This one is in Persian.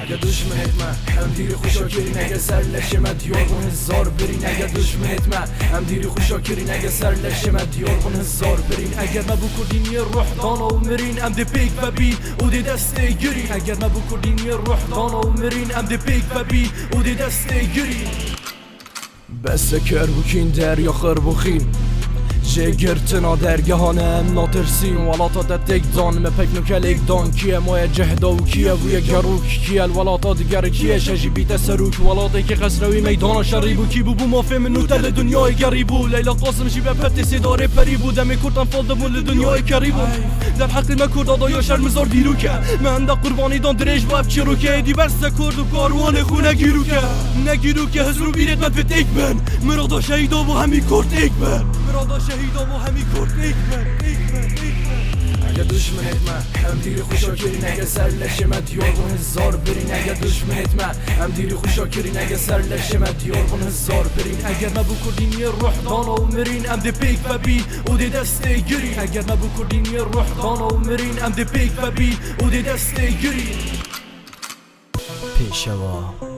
اگه دشمنت من هم دیری خوشاکری نگه سر لشمه دیاربون هزار برین اگه دشمنت من هم دیری خوشاکری نگه سر لشمه دیاربون هزار برین اگر ما بکردین یه روح دانا و مرین ام دی پیک و بین او دی دسته گیرین اگر ما بکردین یه روح دانا و مرین ام دی پیک و بین او دی دسته گیرین بس کر بکین دریا خر بخین جگرتنا درگهانه ام ناترسین ولاتا دا تک دان مپک نکل ایک دان کیه مای جهدا و کیه وی گروک کیه الولاتا دیگر کیه شجی بیت سروک ولاتا که خسروی میدان شریبو کی بو ما فهم نوتل دنیای گریبو لیلا قاسم شی به پت سیداره پریبو دم کردن فالدمون دنیای کریبو در حق ما کرد دایا شرمزار دیرو که من دا قربانی دان درش با چرو که دی بس کرد و کاروان خونه گیرو که نگیرو که هزرو بیرت من فت ایک بن مراد شهیدا و همی کرد ایک بن مراد شهیدا و همی کرد ایک بن اگه دشمنت من هم دیری خوشاکری نگه سر لشمه دیاربون هزار برین اگه دشمنت من هم دیری خوشاکری نگه سر لشمه دیاربون هزار برین اگر ما بکردین یه روح دانا و مرین ام دی پیک و بین او دی دسته گیرین اگر ما بکردین یه روح دانا و مرین ام دی پیک و بین او دی دسته گیرین پیشوا